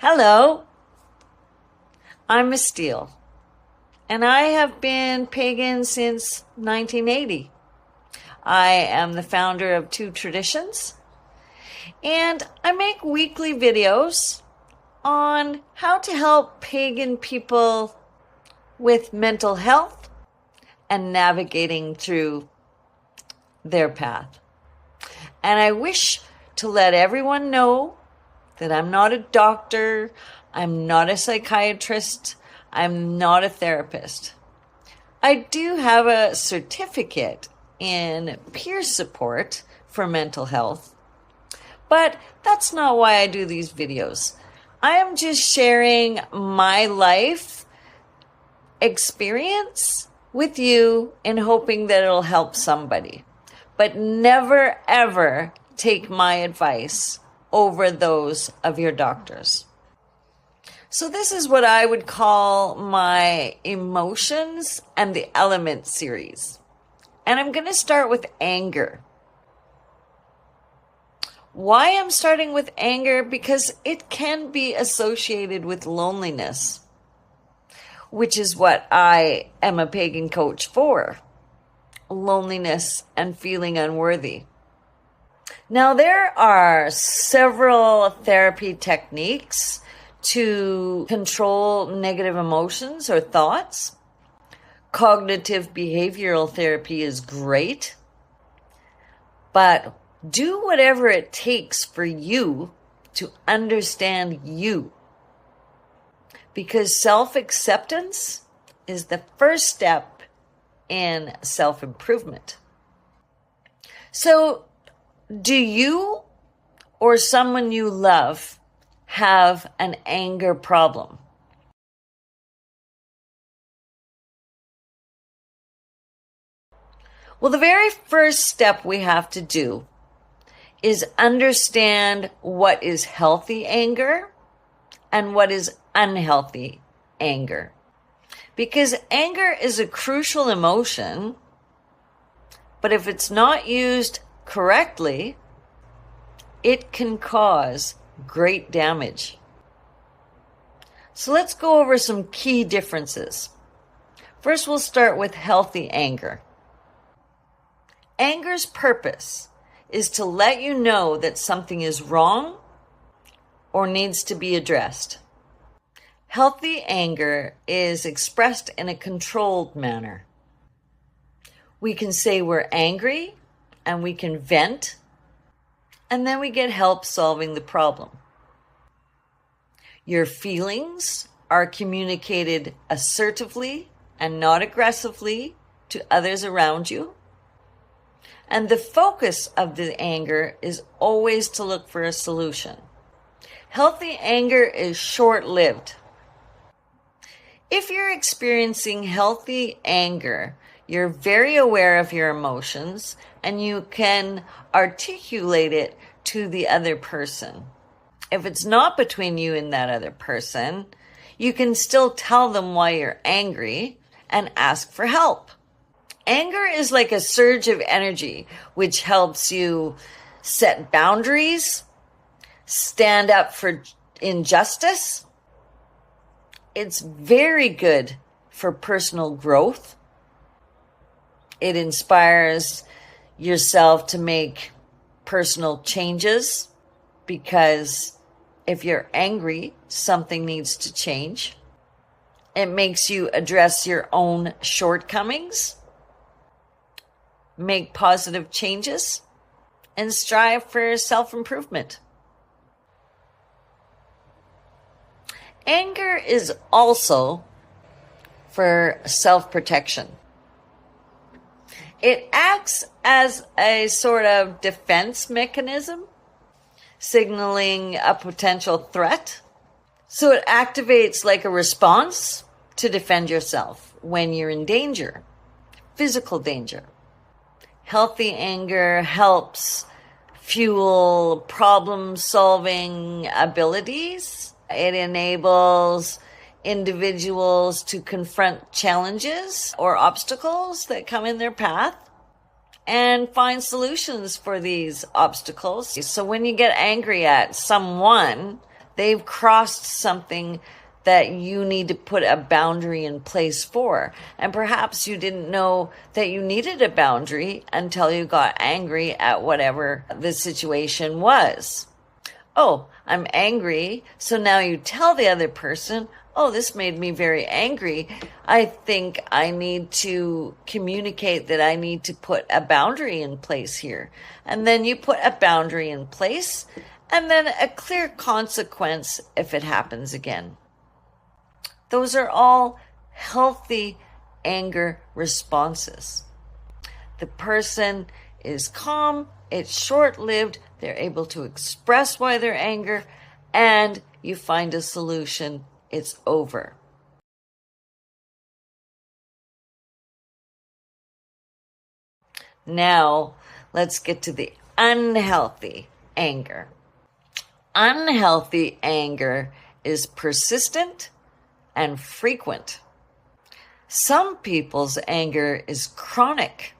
Hello, I'm Miss Steele, and I have been pagan since 1980. I am the founder of Two Traditions, and I make weekly videos on how to help pagan people with mental health and navigating through their path. And I wish to let everyone know that I'm not a doctor, I'm not a psychiatrist, I'm not a therapist. I do have a certificate in peer support for mental health, but that's not why I do these videos. I am just sharing my life experience with you and hoping that it'll help somebody. But never, ever take my advice over those of your doctors. So this is what I would call my emotions and the element series. And I'm going to start with anger. Why I'm starting with anger? Because it can be associated with loneliness, which is what I am a pagan coach for. Loneliness and feeling unworthy. Now, there are several therapy techniques to control negative emotions or thoughts. Cognitive behavioral therapy is great, but do whatever it takes for you to understand you. Because self-acceptance is the first step in self-improvement. So, do you or someone you love have an anger problem? Well, the very first step we have to do is understand what is healthy anger and what is unhealthy anger. Because anger is a crucial emotion, but if it's not used correctly, it can cause great damage. So let's go over some key differences. First, we'll start with healthy anger. Anger's purpose is to let you know that something is wrong or needs to be addressed. Healthy anger is expressed in a controlled manner. We can say we're angry and we can vent, and then we get help solving the problem. Your feelings are communicated assertively and not aggressively to others around you. And the focus of the anger is always to look for a solution. Healthy anger is short-lived. If you're experiencing healthy anger, you're very aware of your emotions and you can articulate it to the other person. If it's not between you and that other person, you can still tell them why you're angry and ask for help. Anger is like a surge of energy which helps you set boundaries, stand up for injustice. It's very good for personal growth. It inspires yourself to make personal changes because if you're angry, something needs to change. It makes you address your own shortcomings, make positive changes, and strive for self-improvement. Anger is also for self-protection. It acts as a sort of defense mechanism, signaling a potential threat. So it activates like a response to defend yourself when you're in danger, physical danger. Healthy anger helps fuel problem-solving abilities. It enables individuals to confront challenges or obstacles that come in their path and find solutions for these obstacles. So when you get angry at someone, They've crossed something that you need to put a boundary in place for. And perhaps you didn't know that you needed a boundary until you got angry at whatever the situation was. Oh, I'm angry. So now you tell the other person, oh, this made me very angry. I think I need to communicate that I need to put a boundary in place here. And then you put a boundary in place, and then a clear consequence if it happens again. Those are all healthy anger responses. The person is calm, it's short-lived, they're able to express why they're angry, and you find a solution, it's over. Now, let's get to the unhealthy anger. Unhealthy anger is persistent and frequent. Some people's anger is chronic.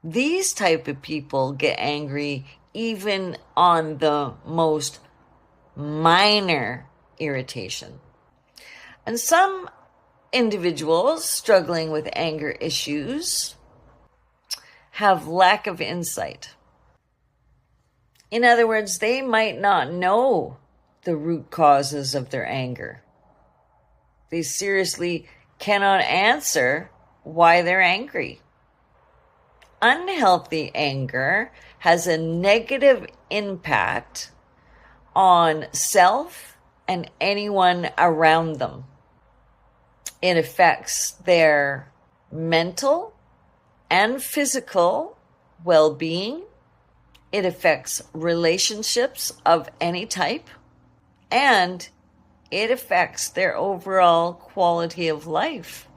These type of people get angry even on the most minor irritation. And some individuals struggling with anger issues have lack of insight. In other words, they might not know the root causes of their anger. They seriously cannot answer why they're angry. Unhealthy anger has a negative impact on self and anyone around them. It affects their mental and physical well-being. It affects relationships of any type, and it affects their overall quality of life.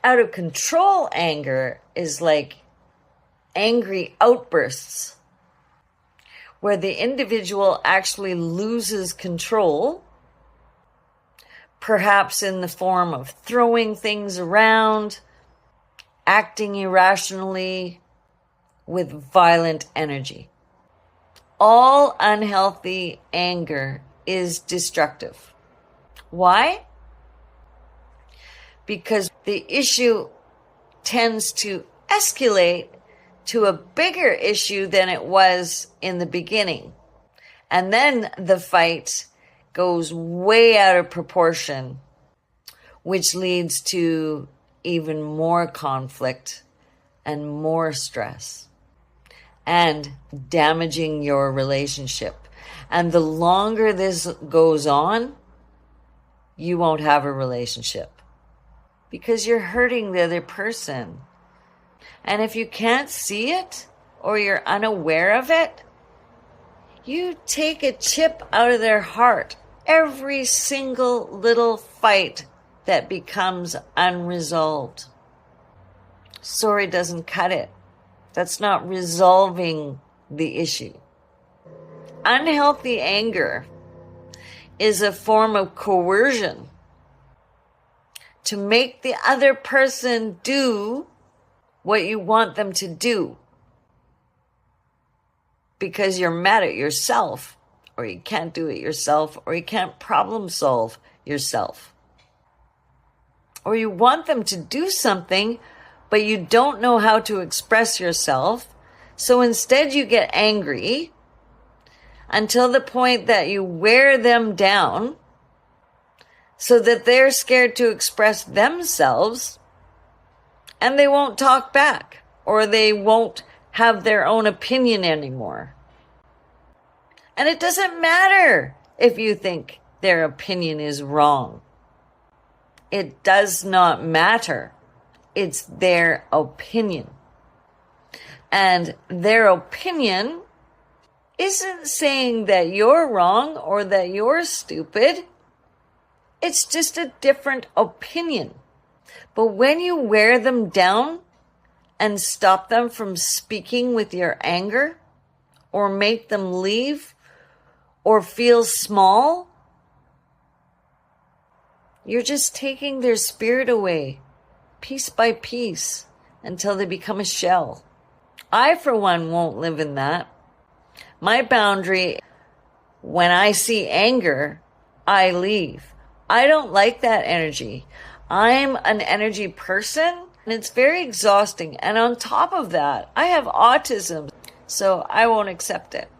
Out of control anger is like angry outbursts where the individual actually loses control, perhaps in the form of throwing things around, acting irrationally with violent energy. All unhealthy anger is destructive. Why? Because the issue tends to escalate to a bigger issue than it was in the beginning. And then the fight goes way out of proportion, which leads to even more conflict and more stress and damaging your relationship. And the longer this goes on, you won't have a relationship because you're hurting the other person. And if you can't see it or you're unaware of it, you take a chip out of their heart every single little fight that becomes unresolved. Sorry doesn't cut it. That's not resolving the issue. Unhealthy anger is a form of coercion to make the other person do what you want them to do because you're mad at yourself, or you can't do it yourself, or you can't problem solve yourself. Or you want them to do something, but you don't know how to express yourself. So instead you get angry until the point that you wear them down so that they're scared to express themselves and they won't talk back, or they won't have their own opinion anymore. And it doesn't matter if you think their opinion is wrong. It does not matter. It's their opinion. And their opinion isn't saying that you're wrong or that you're stupid. It's just a different opinion. But when you wear them down and stop them from speaking with your anger, or make them leave, or feel small, you're just taking their spirit away, piece by piece, until they become a shell. I, for one, won't live in that. My boundary when I see anger, I leave. I don't like that energy. I'm an energy person and it's very exhausting. And on top of that, I have autism, so I won't accept it.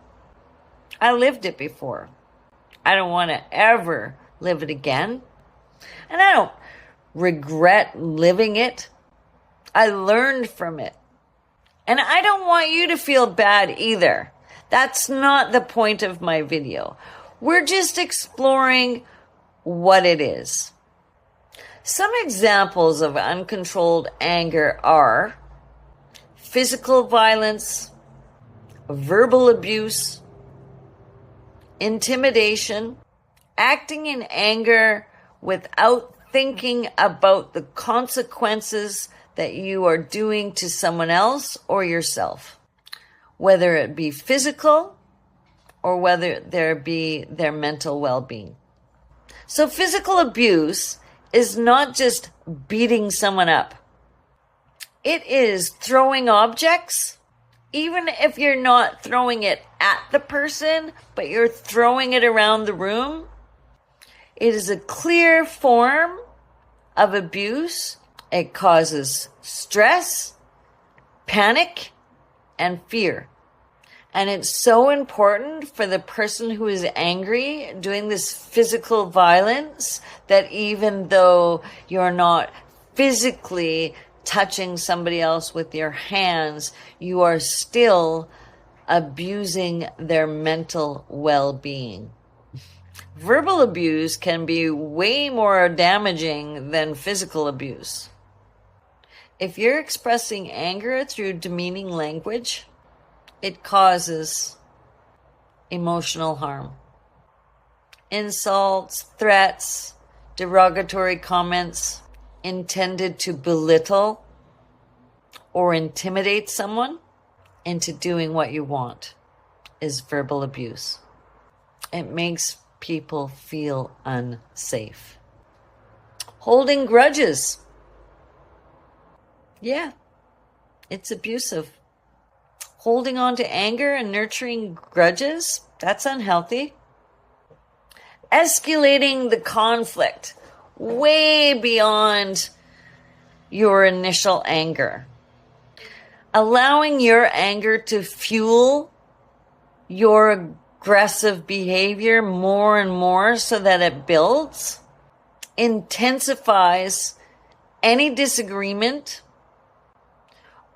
I lived it before. I don't want to ever live it again. And I don't regret living it. I learned from it. And I don't want you to feel bad either. That's not the point of my video. We're just exploring what it is. Some examples of uncontrolled anger are physical violence, verbal abuse, intimidation, acting in anger without thinking about the consequences that you are doing to someone else or yourself, whether it be physical or whether there be their mental well-being. So physical abuse is not just beating someone up. It is throwing objects, even if you're not throwing it at the person, but you're throwing it around the room. It is a clear form of abuse. It causes stress, panic, and fear. And it's so important for the person who is angry doing this physical violence that even though you're not physically touching somebody else with your hands, you are still abusing their mental well-being. Verbal abuse can be way more damaging than physical abuse. If you're expressing anger through demeaning language, it causes emotional harm. Insults, threats, derogatory comments intended to belittle or intimidate someone into doing what you want is verbal abuse. It makes people feel unsafe. Holding grudges. Yeah, it's abusive. Holding on to anger and nurturing grudges, that's unhealthy. Escalating the conflict way beyond your initial anger. Allowing your anger to fuel your aggressive behavior more and more so that it builds, intensifies any disagreement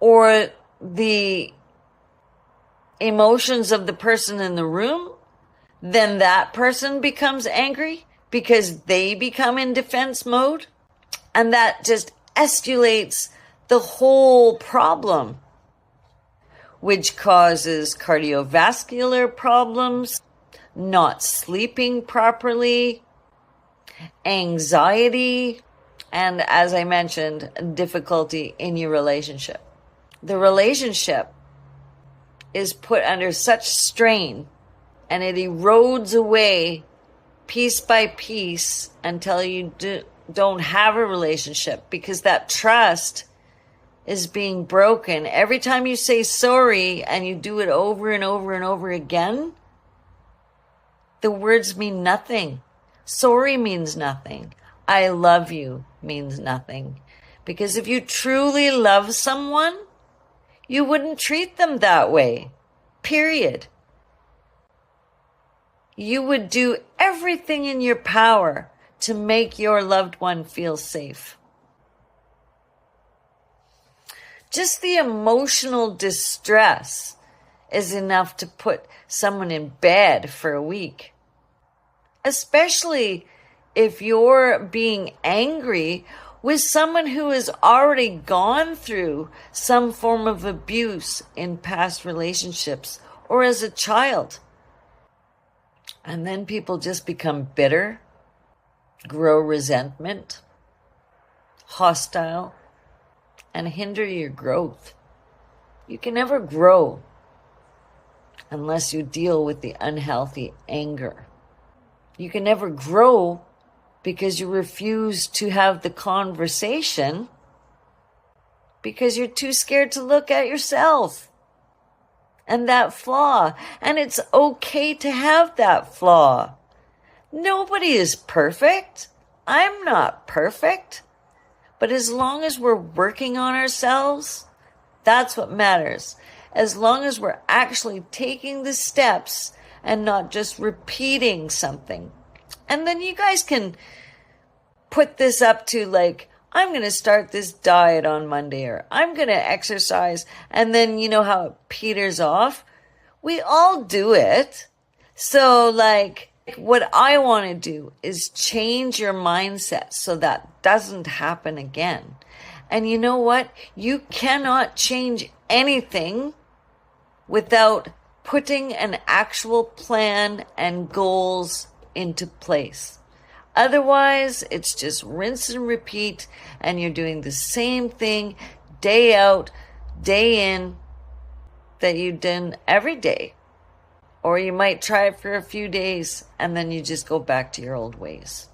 or the emotions of the person in the room, then that person becomes angry because they become in defense mode. And that just escalates the whole problem, which causes cardiovascular problems, not sleeping properly, anxiety, and as I mentioned, difficulty in your relationship. The relationship is put under such strain and it erodes away piece by piece until you don't have a relationship, because that trust is being broken. Every time you say sorry and you do it over and over and over again, the words mean nothing. Sorry means nothing. I love you means nothing. Because if you truly love someone, you wouldn't treat them that way. Period. You would do everything in your power to make your loved one feel safe. Just the emotional distress is enough to put someone in bed for a week. Especially if you're being angry with someone who has already gone through some form of abuse in past relationships or as a child. And then people just become bitter, grow resentment, hostile, and hinder your growth. You can never grow unless you deal with the unhealthy anger. You can never grow because you refuse to have the conversation because you're too scared to look at yourself. and that flaw. And it's okay to have that flaw. Nobody is perfect. I'm not perfect. But as long as we're working on ourselves, that's what matters. As long as we're actually taking the steps and not just repeating something. And then you guys can put this up to like, I'm going to start this diet on Monday, or I'm going to exercise. And then you know how it peters off? We all do it. So like, what I want to do is change your mindset so that doesn't happen again. And you know what? You cannot change anything without putting an actual plan and goals into place. Otherwise, it's just rinse and repeat, and you're doing the same thing day out, day in, that you've done every day. Or you might try it for a few days, and then you just go back to your old ways.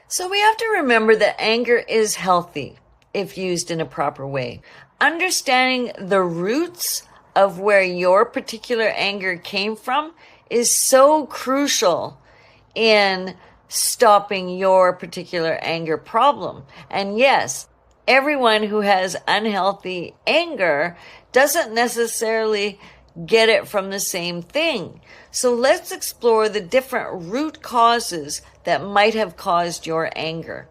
So we have to remember that anger is healthy if used in a proper way. Understanding the roots of where your particular anger came from is so crucial in stopping your particular anger problem. And yes, everyone who has unhealthy anger doesn't necessarily get it from the same thing. So let's explore the different root causes that might have caused your anger.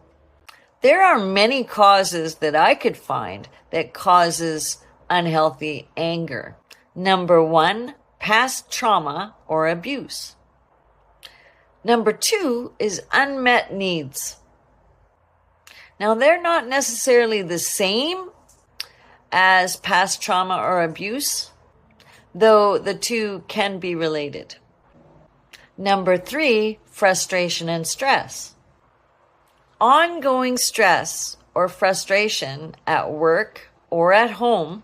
There are many causes that I could find that causes unhealthy anger. Number 1, past trauma or abuse. Number 2 is unmet needs. Now, they're not necessarily the same as past trauma or abuse, though the two can be related. Number 3, frustration and stress. Ongoing stress or frustration at work or at home,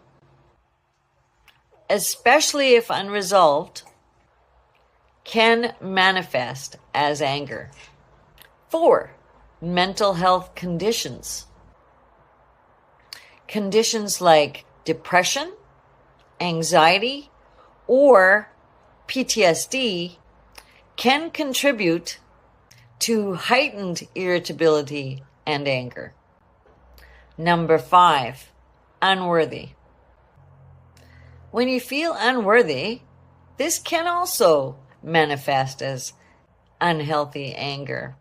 especially if unresolved, can manifest as anger. 4, mental health conditions. Conditions like depression, anxiety, or PTSD can contribute to heightened irritability and anger. Number 5, unworthy. When you feel unworthy, this can also manifest as unhealthy anger.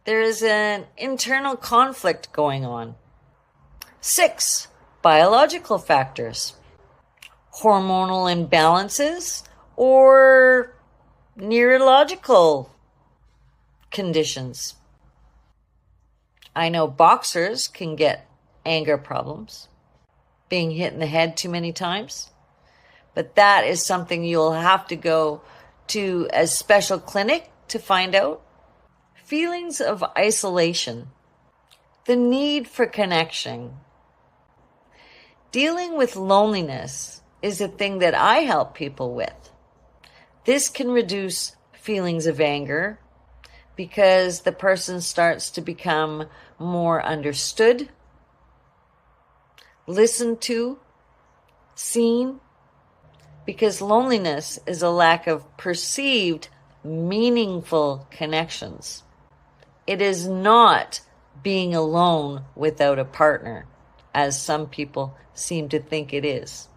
There is an internal conflict going on. 6, biological factors. Hormonal imbalances or neurological conditions. I know boxers can get anger problems, being hit in the head too many times, but that is something you'll have to go to a special clinic to find out. Feelings of isolation, the need for connection. Dealing with loneliness is a thing that I help people with. This can reduce feelings of anger because the person starts to become more understood, listened to, seen, because loneliness is a lack of perceived, meaningful connections. It is not being alone without a partner, as some people seem to think it is.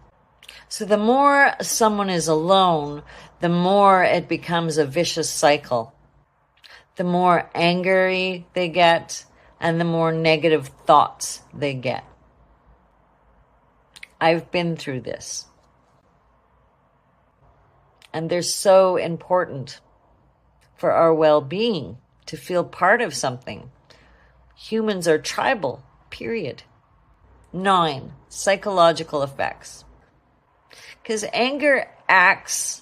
So the more someone is alone, the more it becomes a vicious cycle. The more angry they get, and the more negative thoughts they get. I've been through this. And they're so important for our well-being to feel part of something. Humans are tribal, period. 9, psychological effects. Because anger acts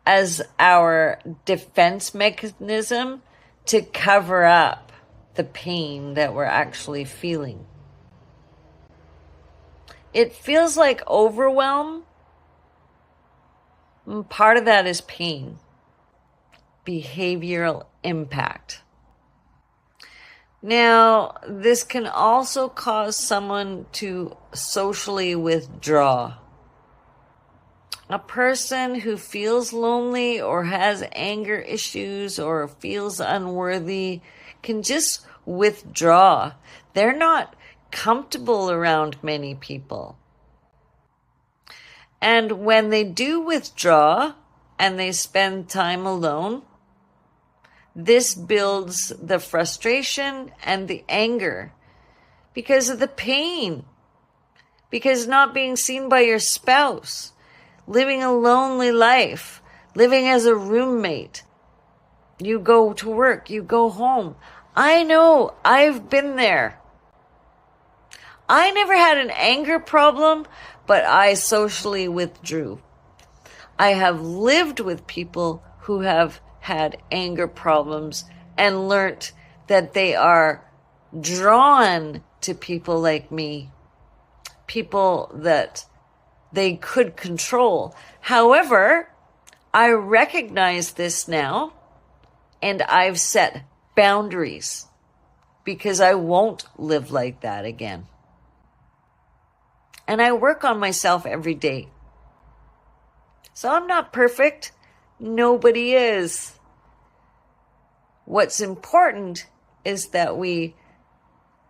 as our defense mechanism to cover up the pain that we're actually feeling. It feels like overwhelm. Part of that is pain, behavioral impact. Now, this can also cause someone to socially withdraw. A person who feels lonely or has anger issues or feels unworthy can just withdraw. They're not comfortable around many people. And when they do withdraw and they spend time alone, this builds the frustration and the anger because of the pain, because not being seen by your spouse, living a lonely life, living as a roommate. You go to work, you go home. I know, I've been there. I never had an anger problem, but I socially withdrew. I have lived with people who have had anger problems and learnt that they are drawn to people like me, people that they could control. However, I recognize this now and I've set boundaries because I won't live like that again. And I work on myself every day. So I'm not perfect. Nobody is. What's important is that we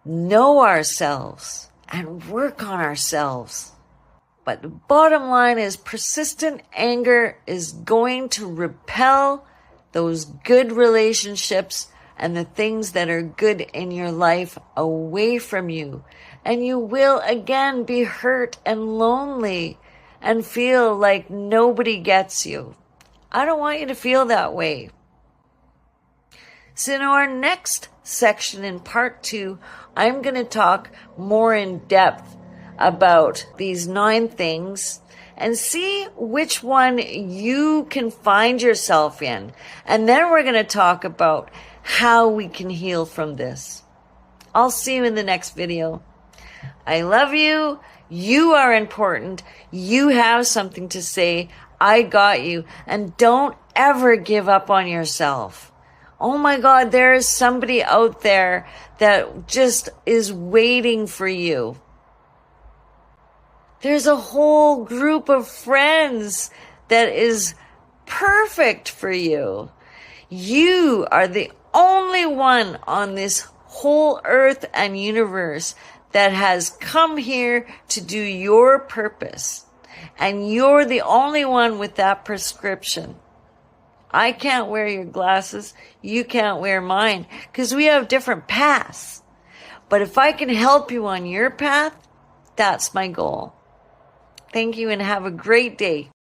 know ourselves and work on ourselves. But the bottom line is persistent anger is going to repel those good relationships and the things that are good in your life away from you. And you will again be hurt and lonely and feel like nobody gets you. I don't want you to feel that way. So in our next section in part 2, I'm going to talk more in depth about these 9 things and see which one you can find yourself in. And then we're going to talk about how we can heal from this. I'll see you in the next video. I love you. You are important. You have something to say. I got you. And don't ever give up on yourself. Oh my God, there is somebody out there that just is waiting for you. There's a whole group of friends that is perfect for you. You are the only one on this whole earth and universe that has come here to do your purpose. And you're the only one with that prescription. I can't wear your glasses. You can't wear mine because we have different paths. But if I can help you on your path, that's my goal. Thank you and have a great day.